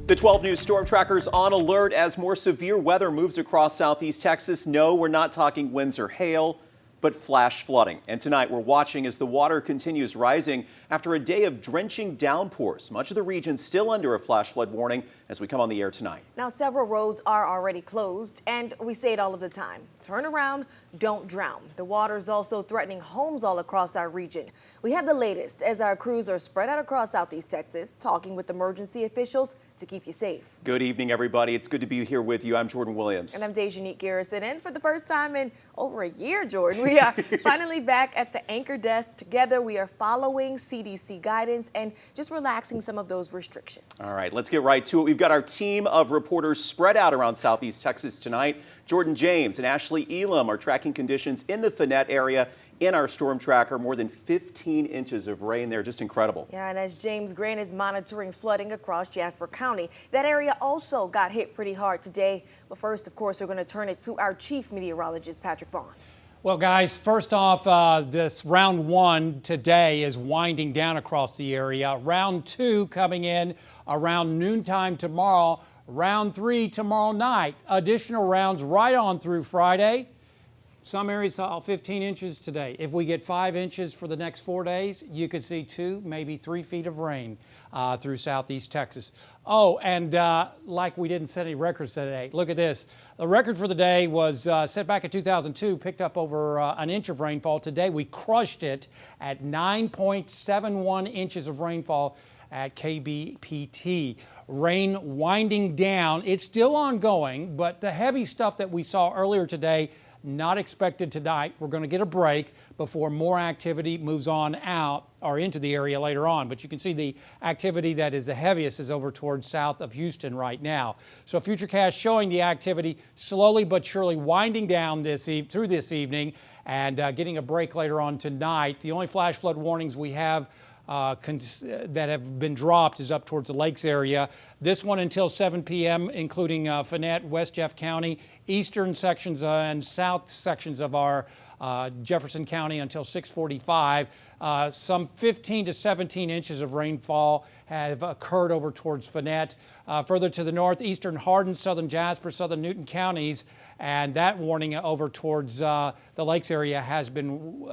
The 12 News Storm Tracker's on alert as more severe weather moves across Southeast Texas. No, we're not talking winds or hail, but flash flooding. And tonight we're watching as the water continues rising after a day of drenching downpours. Much of the region still under a flash flood warning as we come on the air tonight. Now, several roads are already closed, and we say it all of the time. Turn around, don't drown. The water is also threatening homes all across our region. We have the latest as our crews are spread out across Southeast Texas, talking with emergency officials to keep you safe. Good evening, everybody. It's good to be here with you. I'm Jordan Williams. And I'm Dejanique Garrison. And for the first time in over a year, Jordan, we are finally back at the anchor desk together. We are following CDC guidance and just relaxing some of those restrictions. All right, let's get right to it. We've got our team of reporters spread out around Southeast Texas tonight. Jordan James and Ashley Elam are tracking conditions in the Finette area in our storm tracker. More than 15 inches of rain there. Just incredible. Yeah, and as James Grant is monitoring flooding across Jasper County, that area also got hit pretty hard today. But first, of course, we're going to turn it to our chief meteorologist, Patrick Vaughn. Well, guys, first off, this round one today is winding down across the area. Round two coming in around noontime tomorrow. Round three tomorrow night. Additional rounds right on through Friday. Some areas saw 15 inches today. If we get 5 inches for the next 4 days, you could see 2, maybe 3 feet of rain through Southeast Texas. Oh, and like we didn't set any records today, look at this. The record for the day was set back in 2002, picked up over an inch of rainfall. Today we crushed it at 9.71 inches of rainfall at KBPT. Rain winding down. It's still ongoing, but the heavy stuff that we saw earlier today, not expected tonight. We're going to get a break before more activity moves on out or into the area later on. But you can see the activity that is the heaviest is over towards south of Houston right now. So Futurecast showing the activity slowly but surely winding down through this evening and getting a break later on tonight. The only flash flood warnings we have that have been dropped is up towards the lakes area. This one until 7 p.m., including Finette, West Jeff County, eastern sections and south sections of our Jefferson County until 6:45. Some 15 to 17 inches of rainfall have occurred over towards Finette. Further to the north, eastern Hardin, southern Jasper, southern Newton counties, and that warning over towards the lakes area has been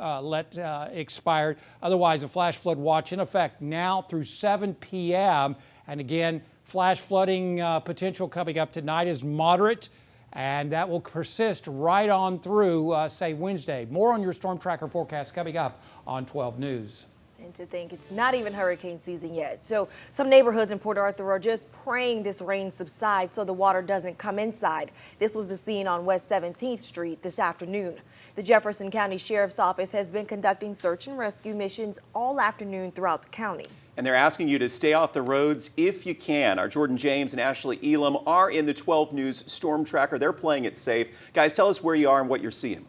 expired. Otherwise, a flash flood watch in effect now through 7 p.m. And again, flash flooding potential coming up tonight is moderate, and that will persist right on through, say, Wednesday. More on your Storm Tracker forecast coming up on 12 News. And to think it's not even hurricane season yet. So some neighborhoods in Port Arthur are just praying this rain subsides so the water doesn't come inside. This was the scene on West 17th Street this afternoon. The Jefferson County Sheriff's Office has been conducting search and rescue missions all afternoon throughout the county. And they're asking you to stay off the roads if you can. Our Jordan James and Ashley Elam are in the 12 News Storm Tracker. They're playing it safe. Guys, tell us where you are and what you're seeing.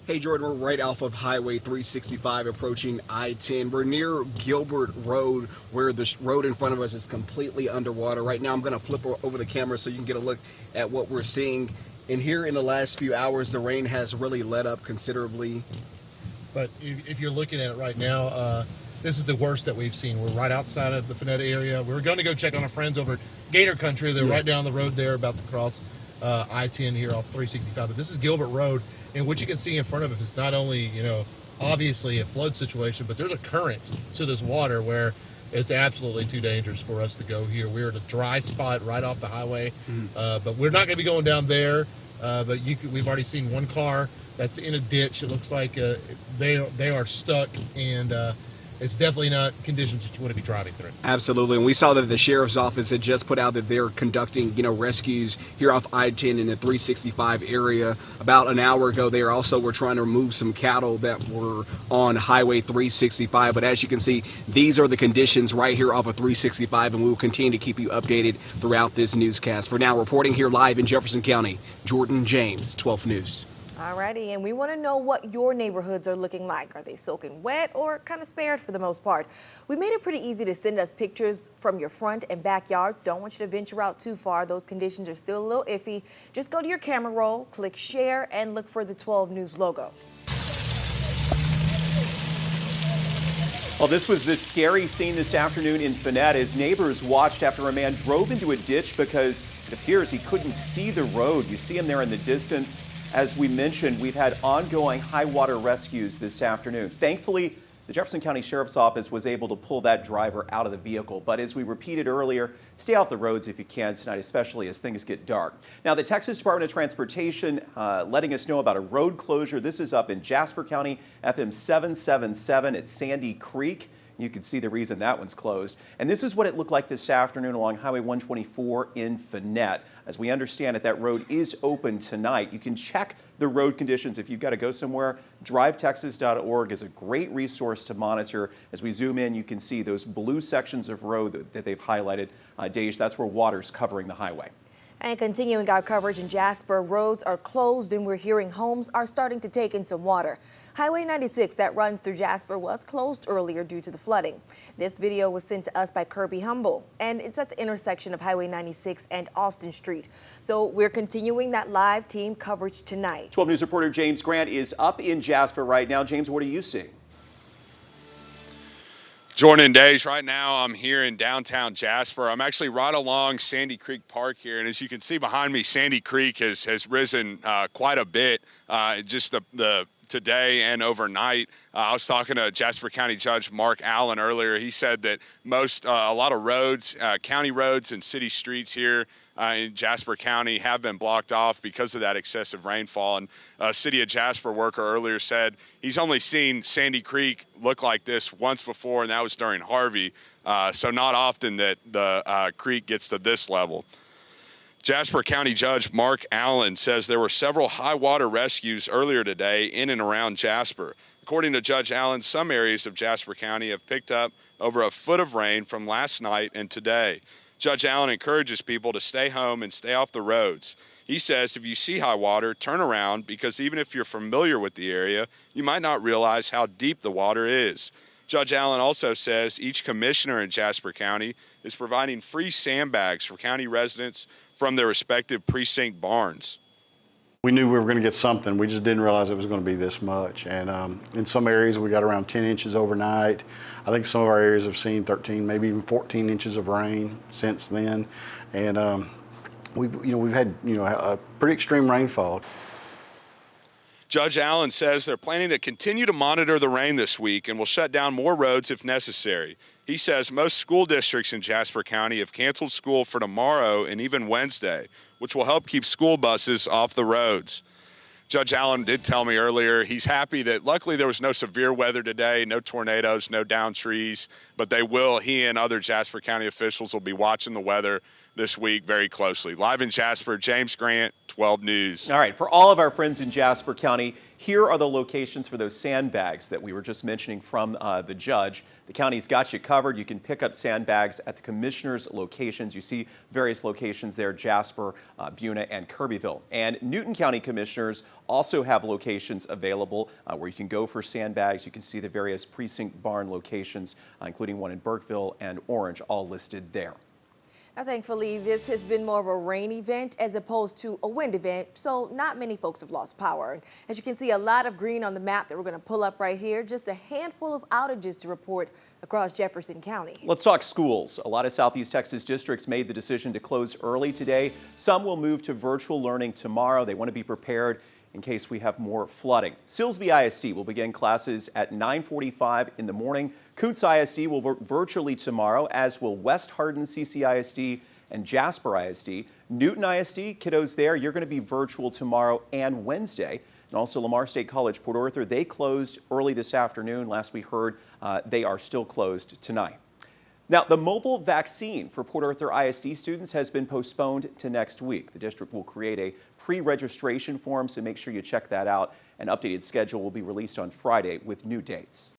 Hey Jordan, we're right off of Highway 365 approaching I-10. We're near Gilbert Road where the road in front of us is completely underwater. Right now I'm going to flip over the camera so you can get a look at what we're seeing. And here in the last few hours, the rain has really let up considerably. But if you're looking at it right now, this is the worst that we've seen. We're right outside of the Finette area. We were going to go check on our friends over at Gator Country. They're right down the road there, about to cross I-10 here off 365. But this is Gilbert Road. And what you can see in front of it is not only, obviously a flood situation, but there's a current to this water where it's absolutely too dangerous for us to go here. We're at a dry spot right off the highway, but we're not going to be going down there. But we've already seen one car that's in a ditch. It looks like they are stuck, and it's definitely not conditions that you want to be driving through. Absolutely, and we saw that the Sheriff's Office had just put out that they're conducting, rescues here off I-10 in the 365 area. About an hour ago, they were trying to remove some cattle that were on Highway 365. But as you can see, these are the conditions right here off of 365, and we will continue to keep you updated throughout this newscast. For now, reporting here live in Jefferson County, Jordan James, 12 News. Alrighty, and we want to know what your neighborhoods are looking like. Are they soaking wet or kind of spared for the most part? We made it pretty easy to send us pictures from your front and backyards. Don't want you to venture out too far. Those conditions are still a little iffy. Just go to your camera roll, click share, and look for the 12 News logo. Well, this was the scary scene this afternoon in Finette as neighbors watched after a man drove into a ditch because it appears he couldn't see the road. You see him there in the distance. As we mentioned, we've had ongoing high water rescues this afternoon. Thankfully, the Jefferson County Sheriff's Office was able to pull that driver out of the vehicle. But as we repeated earlier, stay off the roads if you can tonight, especially as things get dark. Now, the Texas Department of Transportation letting us know about a road closure. This is up in Jasper County, FM 777 at Sandy Creek. You can see the reason that one's closed. And this is what it looked like this afternoon along Highway 124 in Finette. As we understand it, that road is open tonight. You can check the road conditions if you've got to go somewhere. DriveTexas.org is a great resource to monitor. As we zoom in, you can see those blue sections of road that they've highlighted. Dej, that's where water's covering the highway. And continuing our coverage in Jasper, roads are closed and we're hearing homes are starting to take in some water. Highway 96 that runs through Jasper was closed earlier due to the flooding. This video was sent to us by Kirby Humble, and it's at the intersection of Highway 96 and Austin Street. So we're continuing that live team coverage tonight. 12 News reporter James Grant is up in Jasper right now. James, what are you seeing? Jordan and Dej, right now I'm here in downtown Jasper. I'm actually right along Sandy Creek Park here, and as you can see behind me, Sandy Creek has risen quite a bit just the today and overnight. I was talking to Jasper County Judge Mark Allen earlier. He said that a lot of roads, county roads and city streets here in Jasper County have been blocked off because of that excessive rainfall. And City of Jasper worker earlier said he's only seen Sandy Creek look like this once before, and that was during Harvey. So not often that the creek gets to this level. Jasper County Judge Mark Allen says there were several high water rescues earlier today in and around Jasper. According to Judge Allen, some areas of Jasper County have picked up over a foot of rain from last night and today. Judge Allen encourages people to stay home and stay off the roads. He says if you see high water, turn around because even if you're familiar with the area, you might not realize how deep the water is. Judge Allen also says each commissioner in Jasper County is providing free sandbags for county residents from their respective precinct barns. We knew we were going to get something. We just didn't realize it was going to be this much. And in some areas, we got around 10 inches overnight. I think some of our areas have seen 13, maybe even 14 inches of rain since then. And we've had a pretty extreme rainfall. Judge Allen says they're planning to continue to monitor the rain this week and will shut down more roads if necessary. He says most school districts in Jasper County have canceled school for tomorrow and even Wednesday, which will help keep school buses off the roads. Judge Allen did tell me earlier he's happy that luckily there was no severe weather today, no tornadoes, no downed trees, but he and other Jasper County officials will be watching the weather this week very closely. Live in Jasper, James Grant, 12 News. All right, for all of our friends in Jasper County, here are the locations for those sandbags that we were just mentioning from the judge. The county's got you covered. You can pick up sandbags at the commissioner's locations. You see various locations there, Jasper, Buna, and Kirbyville. And Newton County commissioners also have locations available where you can go for sandbags. You can see the various precinct barn locations, including one in Burkeville and Orange, all listed there. Now, thankfully, this has been more of a rain event as opposed to a wind event, so not many folks have lost power. As you can see, a lot of green on the map that we're going to pull up right here, just a handful of outages to report across Jefferson County. Let's talk schools. A lot of Southeast Texas districts made the decision to close early today. Some will move to virtual learning tomorrow. They want to be prepared in case we have more flooding. Silsbee ISD will begin classes at 9:45 in the morning. Koontz ISD will work virtually tomorrow, as will West Hardin CCISD and Jasper ISD. Newton ISD, kiddos there, you're going to be virtual tomorrow and Wednesday. And also Lamar State College, Port Arthur, they closed early this afternoon. Last we heard, they are still closed tonight. Now, the mobile vaccine for Port Arthur ISD students has been postponed to next week. The district will create a pre-registration form, so make sure you check that out. An updated schedule will be released on Friday with new dates.